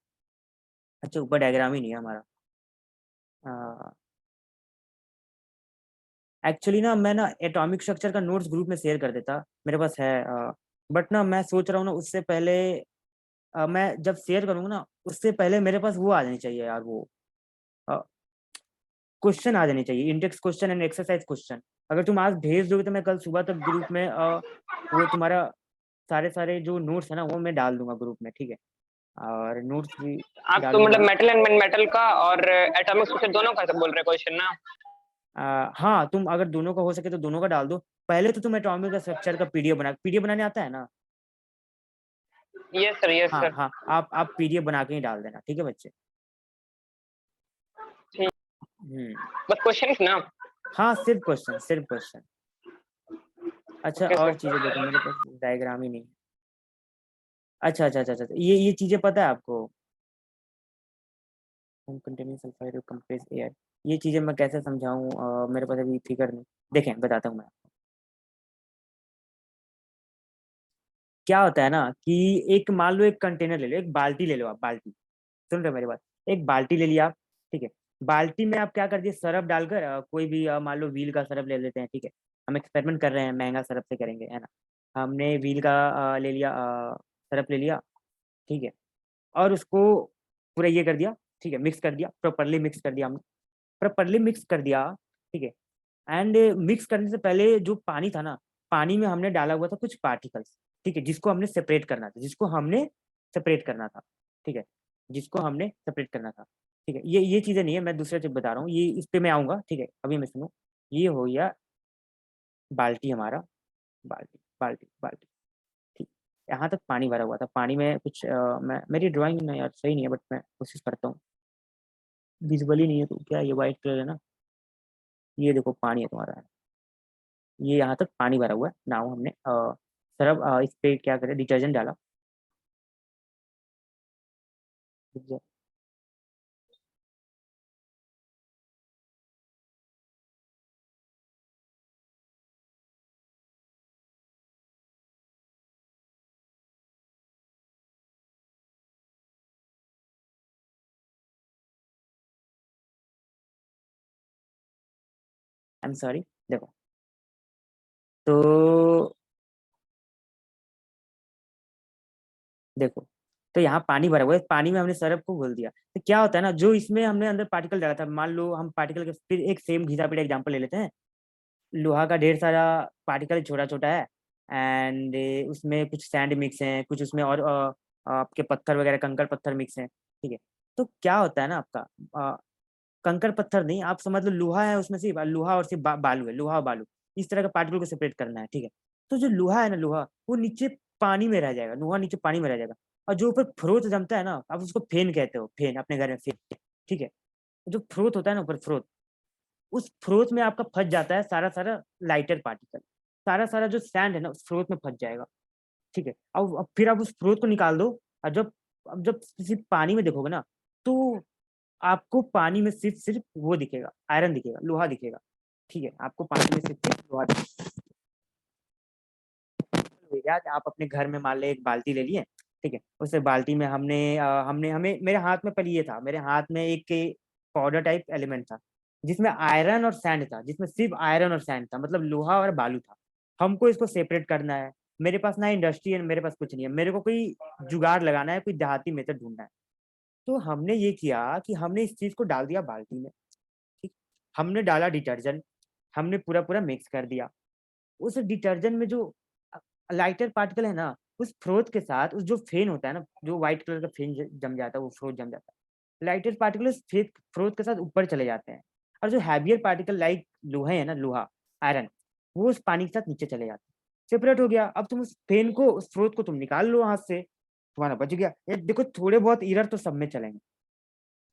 अच्छा, ऊपर डायग्राम ही नहीं है हमारा। एक्चुअली ना मैं ना एटॉमिक स्ट्रक्चर का नोट्स ग्रुप में शेयर कर देता, मेरे पास है। बट ना मैं सोच रहा हूँ ना उससे पहले मैं जब शेयर करूंगा ना उससे पहले मेरे पास वो आ जानी चाहिए यार, वो क्वेश्चन आ जानी चाहिए, index question and exercise question. अगर तुम आज भेज दोगे तो मैं कल सुबह तक ग्रुप में वो तुम्हारा सारे सारे जो नोट्स है ना वो मैं डाल दूंगा ग्रुप में, ठीक है। और नोट्स भी आप तो मतलब डालूंगा। मेटल एंड मेटल का और एटॉमिक स्ट्रक्चर दोनों का बोल रहे क्वेश्चन ना? हाँ, तुम अगर दोनों का हो सके तो दोनों का डाल दो। पहले तो तुम एटॉमिक स्ट्रक्चर का पीडीएफ बनाने आता है ना? यस सर, यस हाँ सर। हाँ, आप पीडीएफ बना के ही डाल देना, ठीक है बच्चे। ठीक। हम्म। बस क्वेश्चन ना? हाँ, सिर्फ क्वेश्चन, सिर्फ क्वेश्चन। अच्छा, ओके और सर। चीजें देखो, मेरे पास डायग्राम ही नहीं है। अच्छा अच्छा अच्छा अच्छा, ये चीजें पता है आपको? कंटिन्यूस सल्फाइड कंप्रेस एयर, ये चीजें मैं कैसे समझाऊं? मेरे पास अभी फिगर नहीं। देखें, बताता हूँ मैं। क्या होता है ना कि एक मान लो एक कंटेनर ले लो, एक बाल्टी ले लो, आप बाल्टी, सुन रहे हो मेरी बात? एक बाल्टी ले लिया आप, ठीक है। बाल्टी में आप क्या कर दिए, सरफ डालकर कोई भी मान लो व्हील का सरफ ले लेते हैं, ठीक है। हम एक्सपेरिमेंट कर रहे हैं, महंगा सरफ से करेंगे, है ना। हमने व्हील का ले लिया, सरफ ले लिया, ठीक है। और उसको पूरा ये कर दिया, ठीक है, मिक्स कर दिया, प्रॉपरली मिक्स कर दिया हमने, प्रॉपरली मिक्स कर दिया, ठीक है। एंड मिक्स करने से पहले जो पानी था ना, पानी में हमने डाला हुआ था कुछ पार्टिकल्स, ठीक है, जिसको हमने सेपरेट करना था, जिसको हमने सेपरेट करना था, ठीक है, जिसको हमने सेपरेट करना था, ठीक है। ये चीजें नहीं है, मैं दूसरा चीज बता रहा हूँ, ये इस पे मैं आऊंगा, ठीक है। अभी मैं सुनो, ये हो गया बाल्टी हमारा, बाल्टी बाल्टी बाल्टी, ठीक। यहाँ तक पानी भरा हुआ था, पानी में कुछ मैं मेरी ड्राइंग में यार सही नहीं है, बट मैं कोशिश करता हूँ। विजुअली नहीं है तो क्या, ये व्हाइट कलर है ना, ये देखो पानी है तुम्हारा, ये यहाँ तक पानी भरा हुआ है। नाउ हमने सरफ इस पे क्या करें, डिटर्जेंट डाला, आई एम सॉरी। देखो, तो देखो, तो यहाँ पानी भरा हुआ है, पानी में हमने सरफ को घोल दिया, तो क्या होता है ना, जो इसमें हमने अंदर पार्टिकल डाला था, मान लो हम पार्टिकल के फिर एक सेम घिसा पीटा एग्जाम्पल ले लेते हैं। लोहा का ढेर सारा पार्टिकल छोटा छोटा है, एंड उसमें कुछ सैंड मिक्स है, कुछ उसमें और आपके पत्थर वगैरह, कंकड़ पत्थर मिक्स है, ठीक है। तो क्या होता है ना आपका, कंकड़ पत्थर नहीं, आप समझ लो लोहा है, उसमें सिर्फ लोहा और सिर्फ बालू है, लोहा और बालू, इस तरह का पार्टिकल को सेपरेट करना है, ठीक है। तो जो लोहा है ना, लोहा वो नीचे पानी में रह जाएगा, लोहा नीचे पानी में रह जाएगा। और जो ऊपर फ्रोथ जमता है ना, आप उसको फेन कहते हो, फेन, अपने घर में फेन, ठीक है। जो फ्रोथ होता है ना ऊपर, फ्रोथ, उस फ्रोथ में आपका फंस जाता है सारा सारा लाइटर पार्टिकल, सारा सारा जो सैंड है ना उस फ्रोथ में फंस जाएगा, ठीक है। अब फिर आप उस फ्रोथ को निकाल दो, और जब अब जब सिर्फ पानी में देखोगे ना, तो आपको पानी में सिर्फ सिर्फ वो दिखेगा, आयरन दिखेगा, लोहा दिखेगा, ठीक है। आपको पानी में सिर्फ सिर्फ लोहा दिखेगा। याद, आप अपने घर में मान ले एक बाल्टी ले लिए, ठीक है। उस बाल्टी में हमने हमें मेरे हाथ में पहले ये था, मेरे हाथ में एक पाउडर टाइप एलिमेंट था, जिसमें आयरन और सैंड था, जिसमें सिर्फ आयरन और सैंड था, मतलब लोहा और बालू था। हमको इसको सेपरेट करना है। मेरे पास ना इंडस्ट्री है, मेरे पास कुछ नहीं है, मेरे को कोई जुगाड़ लगाना है, कोई देहाती मेथड ढूंढना है। तो हमने ये किया कि हमने इस चीज को डाल दिया बाल्टी में, ठीक। हमने डाला डिटर्जेंट, हमने पूरा पूरा मिक्स कर दिया। उस डिटर्जेंट में जो लाइटर पार्टिकल है ना, उस फ्रोथ के साथ उस जो फेन होता है ना, जो व्हाइट कलर का फेन जम जाता है, वो फ्रोथ जम जाता है, लाइटर पार्टिकल उस फ्रोथ के साथ ऊपर चले जाते हैं। और जो हैवियर पार्टिकल लाइक लोहे है ना, लोहा, आयरन, वो उस पानी के साथ नीचे चले जाते हैं, सेपरेट हो गया। अब तुम उस फेन को, उस फ्रोथ को तुम निकाल लो हाथ से, तुम्हारा बच गया। ये देखो, थोड़े बहुत एरर तो सब में चलेंगे,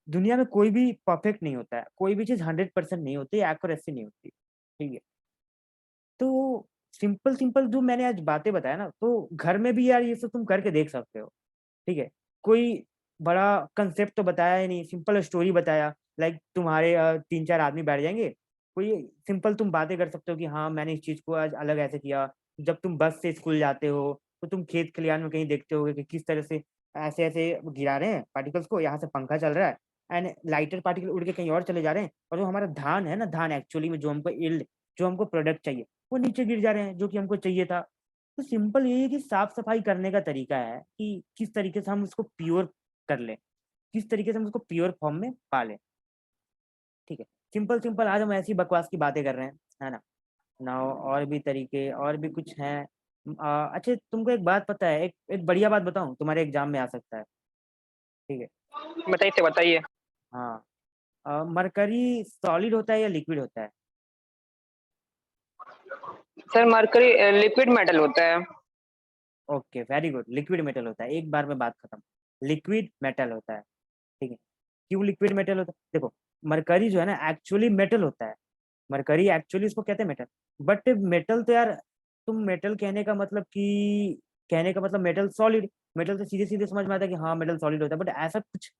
दुनिया में कोई भी परफेक्ट नहीं होता है, कोई भी चीज 100% नहीं होती, एक्यूरेसी नहीं होती, ठीक है। तो सिंपल सिंपल जो मैंने आज बातें बताया ना, तो घर में भी यार ये सब तुम करके देख सकते हो, ठीक है। कोई बड़ा कंसेप्ट तो बताया ही नहीं, सिंपल स्टोरी बताया। लाइक तुम्हारे 3-4 आदमी बैठ जाएंगे, कोई सिंपल तुम बातें कर सकते हो कि हाँ मैंने इस चीज को आज अलग ऐसे किया। जब तुम बस से स्कूल जाते हो तो तुम खेत खलिहान में कहीं देखते होगे कि किस तरह से ऐसे ऐसे गिरा रहे हैं पार्टिकल्स को, यहाँ से पंखा चल रहा है एंड लाइटर पार्टिकल उड़ के कहीं और चले जा रहे हैं, और जो हमारा धान है ना, धान एक्चुअली में जो हमको इल्ड, जो हमको प्रोडक्ट चाहिए, वो नीचे गिर जा रहे हैं जो कि हमको चाहिए था। तो सिंपल यही है कि साफ सफाई करने का तरीका है कि किस तरीके से हम उसको प्योर कर लें, किस तरीके से हम उसको प्योर फॉर्म में पालें। ठीक है, सिंपल सिंपल आज हम ऐसी बकवास की बातें कर रहे हैं, है ना। ना और भी तरीके और भी कुछ हैं। अच्छा तुमको एक बात पता है, एक एक बढ़िया बात बताऊं, तुम्हारे एग्जाम में आ सकता है। ठीक है। बताइए बताइए। हाँ, मरकरी सॉलिड होता है या लिक्विड होता है? सर मरकरी लिक्विड मेटल होता है। Okay very good, liquid metal होता है, एक बार में बात खत्म। लिक्विड मेटल होता है। ठीक है। क्यों लिक्विड मेटल होता है? देखो, मरकरी जो है ना एक्चुअली मेटल होता है। मरकरी एक्चुअली इसको कहते हैं मेटल। बट मेटल तो यार, तुम मेटल कहने का मतलब कि, कहने का मतलब मेटल सॉलिड, मेटल तो सीधे सीधे समझ में आता है कि हाँ मेटल सॉलिड होता है, बट ऐसा कुछ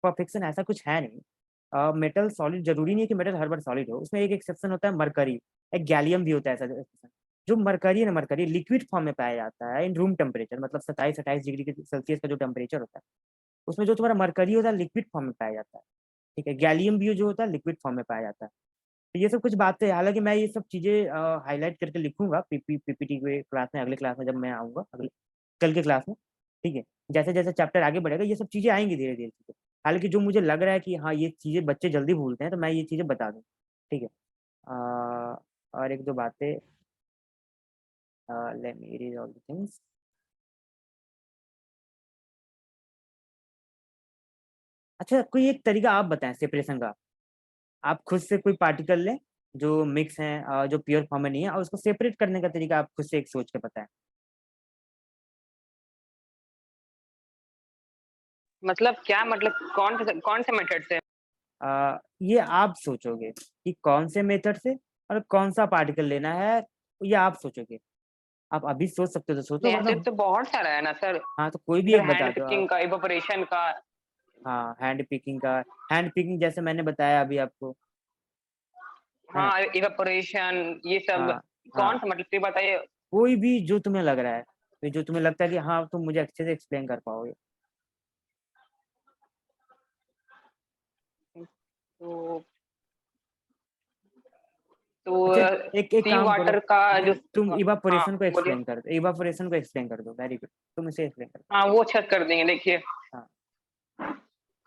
परफेक्शन ऐसा कुछ है नहीं। मेटल सॉलिड जरूरी नहीं है कि मेटल हर बार सॉलिड हो, उसमें एक एक्सेप्शन होता है मरकरी, एक गैलियम भी होता है ऐसा exception। जो मरकरी है ना, मरकरी लिक्विड फॉर्म में पाया जाता है इन रूम टेम्परेचर, मतलब 27-28 डिग्री के सेल्सियस का जो टेम्परेचर होता है, उसमें जो तुम्हारा मरकरी होता है लिक्विड फॉर्म में पाया जाता है। ठीक है, गैलियम भी जो होता है लिक्विड फॉर्म में पाया जाता है। तो ये सब कुछ बातें हैं। हालांकि मैं ये सब चीजें हाईलाइट करके लिखूंगा पीपीटी के क्लास में, अगले क्लास में जब मैं आऊंगा, अगले कल के क्लास में। ठीक है, जैसे जैसे चैप्टर आगे बढ़ेगा ये सब चीजें आएंगी धीरे धीरे चीजें। हालांकि जो मुझे लग रहा है कि हाँ ये चीजें बच्चे जल्दी भूलते हैं, तो मैं ये चीजें बता दूँ। ठीक है। और एक दो बातें, let me read all the things. अच्छा, कोई एक तरीका आप बताएं सेपरेशन का। आप खुद से कोई पार्टिकल लें जो मिक्स हैं, जो प्योर फॉर्म में नहीं है, और उसको सेपरेट करने का तरीका आप खुद से एक सोच के बताएं। मतलब क्या, मतलब कौन से मेथड से? ये आप सोचोगे कि कौन से मेथड से और कौन सा पार्टिकल लेना है, ये आप सोचोगे। आप अभी सोच सकते हो तो सोचो, नहीं, वरना ऐसे तो बहुत सारा है ना सर। हाँ तो कोई भी इधर एक बता हैंड दो आप। पिकिंग का, इवेपोरेशन का। हाँ, हैंड पिकिंग का, हैंड पिकिंग जैसे मैंने बताया अभी आपको, है ना। हाँ, इवेपोरेशन ये सब। हाँ कौन हाँ, सा, मतलब ये बताइए। कोई भी जो तुम्हें लग रहा है, तो जो तुम्हें लगता है कि हाँ तुम मुझे अच्छे से एक्सप्लेन कर पाओगे। तो अच्छा, तो एक एक सी काम करो, वाटर का जो। तुम हाँ इवापोरेशन को बोलिए। एक्सप्लेन कर दो, इवापोरेशन को एक्सप्लेन कर दो, वेरी गुड, तुम इसे एक्सप्लेन कर हाँ वो अच्छा कर देंगे, देखिए। दो। हाँ।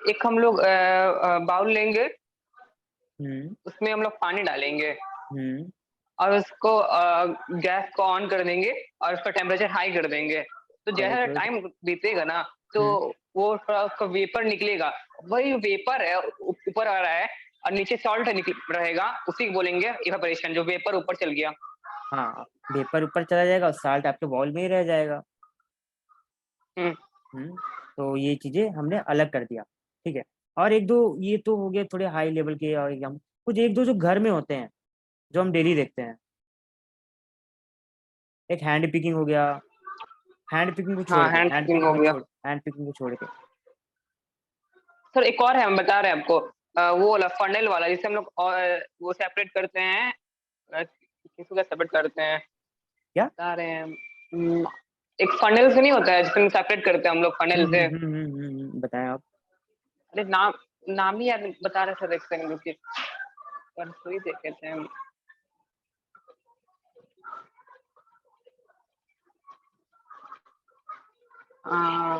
एक हम लोग बाउल लेंगे। हम्म। उसमें हम लोग पानी डालेंगे। हम्म। और उसको गैस को ऑन कर देंगे। और उसका टेम्परेचर हाई कर देंगे। तो वेरी जैसा गुड। टाइम बीतेगा ना, तो हम्म। वो थोड़ा उसका वेपर निकलेगा। वही वेपर है, ऊपर आ रहा है। और नीचे सॉल्ट निकल रहेगा, उसी को बोलेंगे इवेपोरेशन, जो वेपर ऊपर चल गया। हाँ, वेपर ऊपर चला जाएगा और साल्ट आपके बॉल में ही रह जाएगा। हम्म। हम्म। तो ये चीजें हमने अलग कर दिया। ठीक है। और एक दो, ये तो हो गए थोड़े हाई लेवल के, और एग्जाम कुछ एक दो जो घर में होते हैं, जो हम डेली देखते हैं। एक हैंड पिकिंग हो गया, हैंड पिकिंग को छोड़ हाँ, के, हैंड हैंड पिकिंग पिकिंग हो को गया। छोड़, हैंड पिकिंग को छोड़ के। सर एक और है, हम बता रहे हैं आपको। वो वाला फनल वाला, जिससे हम लोग वो सेपरेट करते हैं। किसको क्या सेपरेट करते हैं, क्या? बता रहे हैं। एक फनल से नहीं होता है, जिसमें सेपरेट करते हैं हम लोग फनल से। बताएं आप। अरे नाम, नाम ही याद बता रहे सर, एक सेकंड रुकिए। परसों ही देखे थे हम। आ,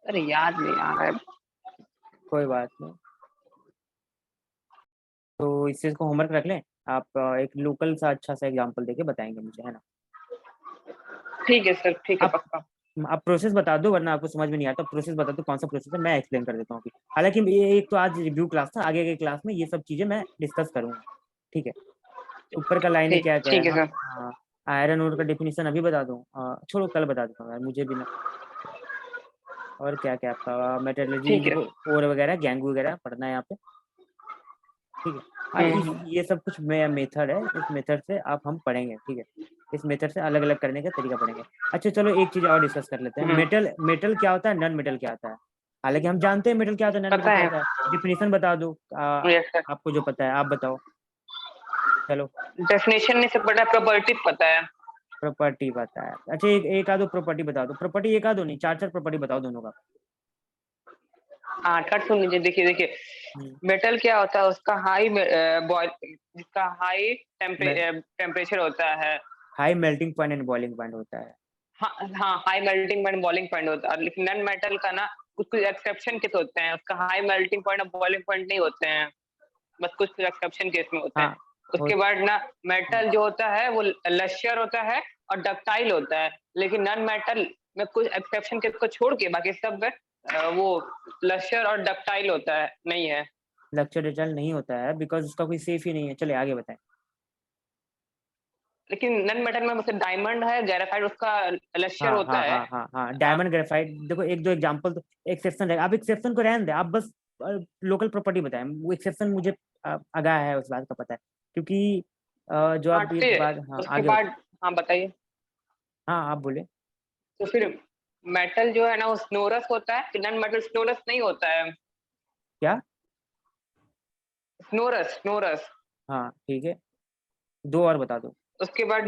अरे याद नहीं आ रहा है। कोई बात नहीं, तो इस चीज को होमवर्क रख लें। आप एक लोकल सा अच्छा सा एग्जांपल देके बताएंगे मुझे, है ना। ठीक है सर, ठीक है, आप पक्का। आप प्रोसेस बता दो, वरना आपको समझ में नहीं आता। प्रोसेस बता दो, कौन सा प्रोसेस है, मैं एक्सप्लेन कर देता हूँ अभी। हालांकि ये एक तो आज रिव्यू क्लास था, आगे के क्लास में ये सब चीजें मैं डिस्कस करूंगा। ठीक है। ऊपर का लाइनें ठीक क्या क्या है, ठीक है हाँ। सर। हाँ, आयरन ओर का डेफिनेशन अभी बता दूं, छोड़ो कल बता देता हूँ यार, मुझे भी ना। और क्या क्या आपका मेटलर्जी ठीक है। और वगैरह, गैंग वगैरह पढ़ना है यहाँ पे। ठीक है। हाँ, इस हम्म। ये सब कुछ मेथड है, इस मेथड से आप हम पढ़ेंगे, ठीक है। इस मेथड से अलग अलग करने का तरीका पढ़ेंगे। अच्छा चलो एक चीज और डिस्कस कर लेते हैं, हम्म। मेटल मेटल क्या होता है, नॉन मेटल क्या होता है। हालांकि हम जानते हैं मेटल क्या होता है, नॉन मेटल पता क्या है। होता है। डिफिनेशन बता दो, यस सर। आपको जो पता है आप बताओ। चलो, डेफिनेशन नहीं से पता, प्रॉपर्टी पता है। प्रॉपर्टी पता है। अच्छा एक आधो प्रॉपर्टी बता दो, प्रॉपर्टी एक आधो नहीं, चार चार प्रॉपर्टी बताओ दोनों का। हाँ कट सुन लीजिए, देखिए देखिए। हम्म, मेटल क्या होता है, उसका हाई बॉयल, जिसका हाई मैं टेम्परेचर होता है। High melting point and boiling point होता है। हाँ हाँ, high melting point boiling point होता है, लेकिन नॉन मेटल का ना कुछ कुछ एक्सेप्शन केस होते हैं, उसका हाई मेल्टिंग पॉइंट और बॉइलिंग पॉइंट नहीं होते हैं, बस कुछ कुछ एक्सेप्शन केस में होते हैं। हाँ हो उसके बाद ना मेटल जो होता है वो लश्यर होता है और डक्टाइल होता है, लेकिन नॉन मेटल में कुछ एक्सेप्शन केस को छोड़ के बाकी सब वो लश्यर और डक्टाइल होता है, नहीं है। लेक्चर रिजल्ट नहीं होता है बिकॉज उसका कोई सेफ ही नहीं है। चलिए आगे बताएं। लेकिन नॉन मेटल में मतलब डायमंड है, ग्रेफाइट उसका लश्यर हाँ होता हाँ है। हाँ हाँ हाँ, हाँ। डायमंड ग्रेफाइट, देखो एक दो एग्जांपल तो एक्सेप्शन रहेगा, आप एक्सेप्शन को रहने दें, आप बस लोकल प्रॉपर्टी बताएं। वो एक्सेप्शन मुझे आगाह है, उस बात का पता है, क्योंकि जो हाँ आप ये ठीक है। बात, हाँ उसके आगे बताएं। बाद हाँ बताइए। हाँ आप बोले। तो फिर मेटल जो है ना वो स्नोरस होता है, नॉन मेटल स्नोरस नहीं होता है। क्या? स्नोरस स्नोरस। हाँ ठीक है, दो और बता दो। उसके बाद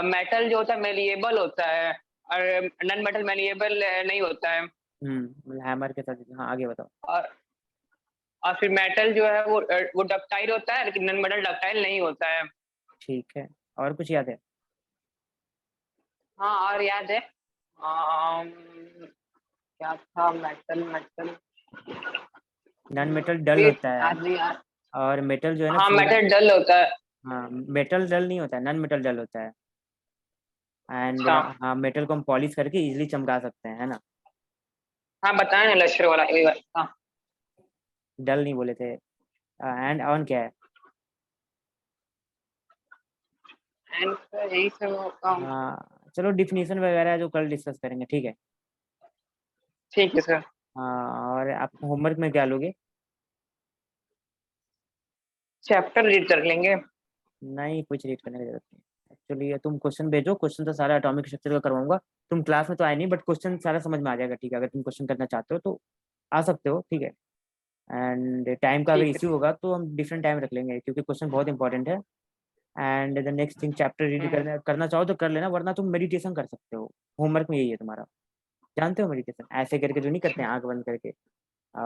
मेटल जो होता है मेलिएबल होता है, और नॉन मेटल मेलिएबल नहीं होता है। हैमर के साथ, हाँ आगे बताओ। और और फिर मेटल जो है वो डक्टाइल होता है, लेकिन नॉन मेटल डक्टाइल नहीं होता है। ठीक है, और कुछ याद है? हाँ और याद है। क्या था, मेटल मेटल। नॉन मेटल डल वेट होता है, याद नहीं यार। और मेटल जो है ना हाँ फ्लो। मेटल डल होता है। हाँ, मेटल डल नहीं होता है, नॉन मेटल डल होता है। एंड अच्छा। हाँ, मेटल को हम पॉलिश करके इजीली चमका सकते हैं, है ना। हाँ बताए ना लश्कर वाला यही बात। हाँ। डल नहीं बोले थे। एंड ऑन क्या है? यही सब होगा। हाँ चलो, डिफिनीशन वगैरह जो कल डिस्कस करेंगे, ठीक है। ठीक है सर। हाँ, और आप होमवर्क में क्या लोगे? चैप्टर रीड कर लेंगे। नहीं, कुछ रीड करने की जरूरत नहीं। एक्चुअली तुम क्वेश्चन भेजो, क्वेश्चन तो सारा एटॉमिक स्ट्रक्चर का करवाऊंगा। तुम क्लास में तो आए नहीं, बट क्वेश्चन सारा समझ में आ जाएगा, ठीक है। अगर तुम क्वेश्चन करना चाहते हो तो आ सकते हो, ठीक है। एंड टाइम का अगर ठीक है इश्यू होगा तो हम डिफरेंट टाइम रख लेंगे, क्योंकि क्वेश्चन बहुत इंपॉर्टेंट है। And the next thing, chapter read hmm. करना चाहो तो कर लेना, वरना तुम मेडिटेशन कर सकते हो। होमवर्क में यही है तुम्हारा। जानते हो मेडिटेशन ऐसे करके जो नहीं करते हैं, आंख बंद करके।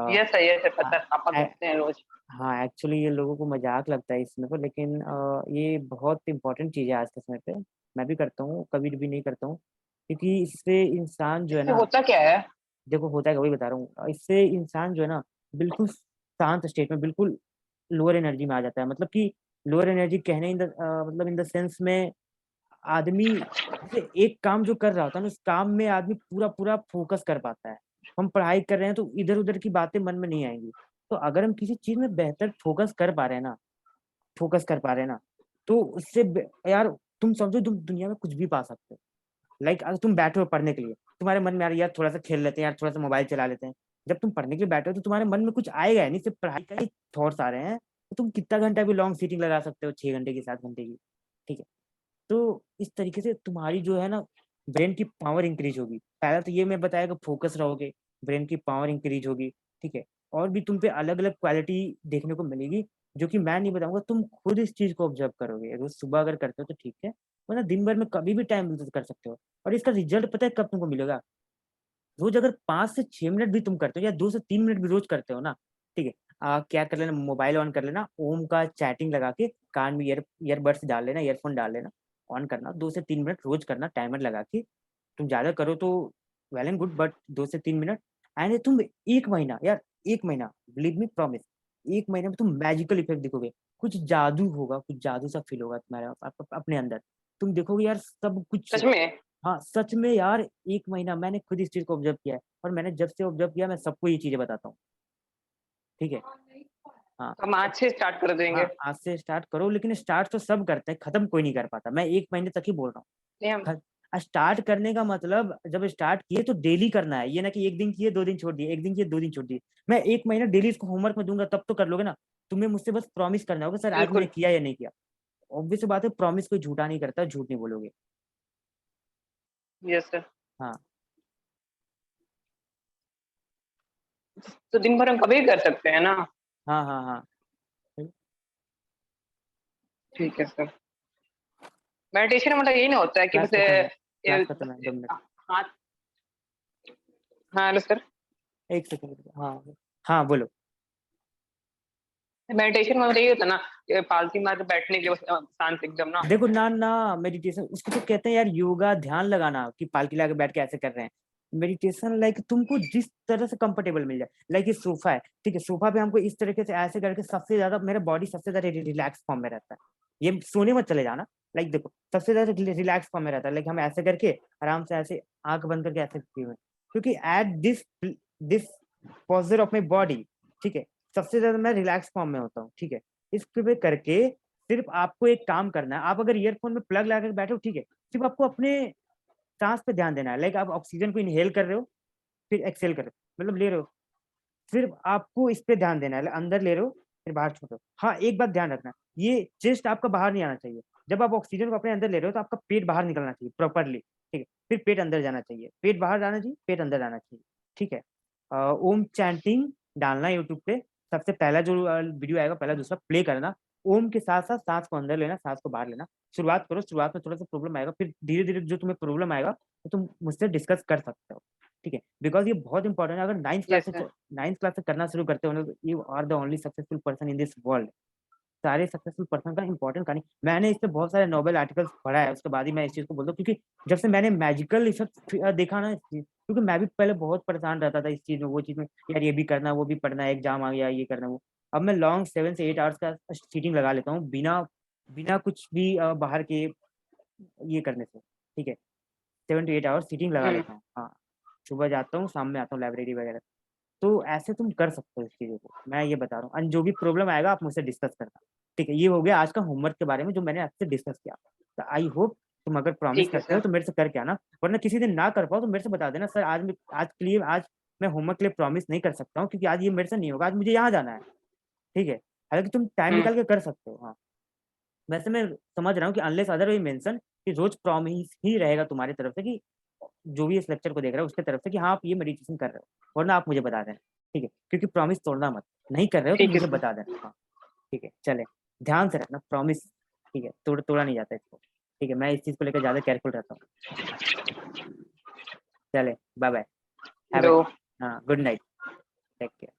ये सही आ, पता है, पापा आ, करते हैं रोज। हाँ एक्चुअली ये लोगों को मजाक लगता है इसमें को, लेकिन ये बहुत इंपॉर्टेंट चीज़ है आज के समय पे। मैं भी करता हूँ, कभी भी नहीं करता हूँ, क्योंकि इससे इंसान जो है इससे ना, होता क्या है। देखो होता है, वही बता रहा हूँ, इससे इंसान जो है ना बिल्कुल शांत स्टेट में, बिल्कुल लोअर एनर्जी में आ जाता है। मतलब कि लोअर एनर्जी कहने इन द मतलब इन द सेंस में, आदमी जैसे एक काम जो कर रहा होता है ना, उस काम में आदमी पूरा पूरा फोकस कर पाता है। हम पढ़ाई कर रहे हैं तो इधर उधर की बातें मन में नहीं आएंगी। तो अगर हम किसी चीज में बेहतर फोकस कर पा रहे हैं ना, तो उससे यार तुम समझो, तुम दुनिया में कुछ भी पा सकते हो। लाइक अगर तुम बैठे हो पढ़ने के लिए, तुम्हारे मन में यार यार थोड़ा सा खेल लेते हैं, यार थोड़ा सा मोबाइल चला लेते हैं। जब तुम पढ़ने के लिए बैठे हो तो तुम्हारे मन में कुछ आएगा नहीं, सिर्फ पढ़ाई का ही थॉट्स आ रहे हैं। तो तुम कितना घंटा भी लॉन्ग सीटिंग लगा सकते हो, 6 घंटे की, 7 घंटे की, ठीक है। तो इस तरीके से तुम्हारी जो है ना ब्रेन की पावर इंक्रीज होगी। पहला तो ये मैं बताया कि फोकस रहोगे, ब्रेन की पावर इंक्रीज होगी, ठीक है। और भी तुम पे अलग अलग क्वालिटी देखने को मिलेगी, जो कि मैं नहीं बताऊंगा, तुम खुद इस चीज को ऑब्जर्व करोगे। रोज सुबह अगर करते हो तो ठीक है, वरना दिन भर में कभी भी टाइम मिलता तो कर सकते हो। और इसका रिजल्ट पता है कब तुमको मिलेगा? रोज अगर 5 से 6 मिनट भी तुम करते हो, या 2 से 3 मिनट भी रोज करते हो ना, ठीक है। क्या कर लेना, मोबाइल ऑन कर लेना, ओम का चैटिंग लगा के, कान में ईयरबड्स डाल लेना, ईयरफोन डाल लेना, ऑन करना, 2 से 3 मिनट रोज करना, टाइमर लगा के। तुम ज्यादा करो तो वेल एंड गुड, बट 2 से 3 मिनट। एंड तुम 1 महीना यार, 1 महीना, बिलीव मी प्रॉमिस, 1 महीने में तुम मैजिकल इफेक्ट दिखोगे। कुछ जादू होगा, कुछ जादू सा फील होगा तुम्हारे अपने अंदर। तुम देखोगे यार सब कुछ। सच में। हाँ सच में यार, 1 महीना मैंने खुद इस चीज को ऑब्जर्व किया है, और मैंने जब से ऑब्जर्व किया मैं सबको ये चीजें बताता हूँ, ठीक है। हाँ हम आज से स्टार्ट कर देंगे। हाँ, आज से स्टार्ट करो, लेकिन स्टार्ट तो सब करते हैं, खत्म कोई नहीं कर पाता। मैं 1 महीने तक ही बोल रहा नहीं हम। हूँ। स्टार्ट करने का मतलब, जब स्टार्ट किए तो डेली करना है, ये ना कि एक दिन किए 2 दिन छोड़ दिए, एक दिन किए 2 दिन छोड़ दिए। मैं 1 महीना डेली इसको होमवर्क में दूंगा, तब तो कर लोगे ना। तुम्हें मुझसे बस प्रॉमिस करना होगा सर आज बिल्कुल। मैंने किया या नहीं किया। ऑब्वियस बात है, प्रॉमिस कोई झूठा नहीं करता, झूठ नहीं बोलोगे। Yes sir. हाँ तो दिन भर हम कभी भी कर सकते हैं ना। हाँ हाँ हाँ। ठीक है सर। मेडिटेशन मतलब यही ना होता है कि क्लास बस खत्म है, क्लास खत्म है, 2 मिनट। हाँ। हाँ हेलो सर। एक सेकंड। हाँ हाँ बोलो। मेडिटेशन मतलब यही होता है ना कि पालथी मार के बैठने के बस शांत एकदम ना। देखो ना ना, मेडिटेशन उसको तो कहते हैं यार योगा, ध्यान लगाना, कि पालकी लगा के बैठ के ऐसे कर रहे हैं। मेडिटेशन लाइक तुमको जिस तरह से कंफर्टेबल मिल जाए, लाइक ये सोफा है, ठीक है, सोफा पे हमको इस तरीके से ऐसे करके सबसे ज्यादा मेरा बॉडी सबसे ज्यादा रिलैक्स फॉर्म में रहता है। ये सोने मत चले जाना। लाइक देखो सबसे ज्यादा रिलैक्स फॉर्म में रहता है, लाइक हम ऐसे करके आराम से ऐसे आंख बंद करके ऐसे किए हुए हैं। क्योंकि at this this posture of my body, ठीक है, सबसे ज्यादा मैं रिलैक्स फॉर्म में होता हूँ, ठीक है। इसके करके सिर्फ आपको एक काम करना है, आप अगर ईयरफोन में प्लग लगा के बैठे हो, ठीक है, सिर्फ आपको अपने सांस पे ध्यान देना है। लाइक आप ऑक्सीजन को इनहेल कर रहे हो, फिर एक्सेल कर रहे हो, मतलब ले रहे हो, सिर्फ आपको इस पे ध्यान देना है, अंदर ले रहे हो फिर बाहर छोड़ो। हाँ एक बात ध्यान रखना, ये चेस्ट आपका बाहर नहीं आना चाहिए। जब आप ऑक्सीजन को अपने अंदर ले रहे हो तो आपका पेट बाहर निकलना चाहिए प्रॉपरली, ठीक है, फिर पेट अंदर जाना चाहिए, पेट बाहर जाना चाहिए, पेट अंदर जाना चाहिए, ठीक है। ओम चैंटिंग डालना यूट्यूब पे, सबसे पहला जो वीडियो आएगा, पहला दूसरा प्ले करना। ओम के साथ साथ सांस को अंदर लेना, सांस को बाहर लेना। शुरुआत करो, शुरुआत में थोड़ा सा प्रॉब्लम आएगा, फिर धीरे धीरे जो तुम्हें प्रॉब्लम आएगा तो तुम मुझसे डिस्कस कर सकते हो, ठीक है। बिकॉज ये बहुत इंपॉर्टेंट है। अगर यस सर। नाइन्थ क्लास से करना शुरू करते हो ना, you are the only successful person in this world. सारे सक्सेसफुल पर्सन का इंपॉर्टेंट कहानी, मैंने इस पे बहुत सारे नोबेल आर्टिकल्स पढ़ा है, उसके बाद ही मैं इस चीज को बोलता हूँ। क्योंकि जब से मैंने मैजिकल इफेक्ट देखा ना क्योंकि मैं भी पहले बहुत परेशान रहता था इस चीज में, वो चीज में, यार ये भी करना वो भी पढ़ना, एग्जाम आ गया ये करना वो। अब मैं लॉन्ग 7 से 8 आवर्स का सीटिंग लगा लेता हूँ, बिना बिना कुछ भी बाहर के ये करने से, ठीक है। 7 to 8 आवर्स सीटिंग लगा लेता हूँ, हाँ। सुबह जाता हूँ, शाम में आता हूँ लाइब्रेरी वगैरह। तो ऐसे तुम कर सकते हो इस चीज़ों को, मैं ये बता रहा हूँ। एंड जो भी प्रॉब्लम आएगा आप मुझसे डिस्कस करना, ठीक है। ये हो गया आज का होमवर्क के बारे में जो मैंने आपसे डिस्कस किया। तो आई होप तुम अगर प्रॉमिस ठीक है करते हो सर। तो मेरे से करके आना, वरना किसी दिन ना कर पाओ तो मेरे से बता देना, सर आज मैं होमवर्क के लिए प्रॉमिस नहीं कर सकता हूँ क्योंकि आज ये मेरे से नहीं होगा, आज मुझे यहाँ जाना है, ठीक है। हालांकि तुम टाइम हम्म। निकाल के कर सकते हो, हाँ। वैसे मैं समझ रहा हूँ कि अनलेस अदर वे मेंशन कि रोज प्रॉमिस ही रहेगा तुम्हारी तरफ से, कि जो भी इस लेक्चर को देख रहा है उसके तरफ से कि हाँ आप ये मेडिटेशन कर रहे हो, वरना आप मुझे बता देना, ठीक है। क्योंकि प्रॉमिस तोड़ना मत, नहीं कर रहे हो तो ठीक है मुझे सर। बता देना, हाँ। ठीक है चले, ध्यान से रखना प्रॉमिस, ठीक है, तोड़ा नहीं जाता इसको, ठीक है। मैं इस चीज को लेकर ज्यादा केयरफुल रहता हूँ। चले बाय बाय, हैव दो। हाँ गुड नाइट, टेक केयर।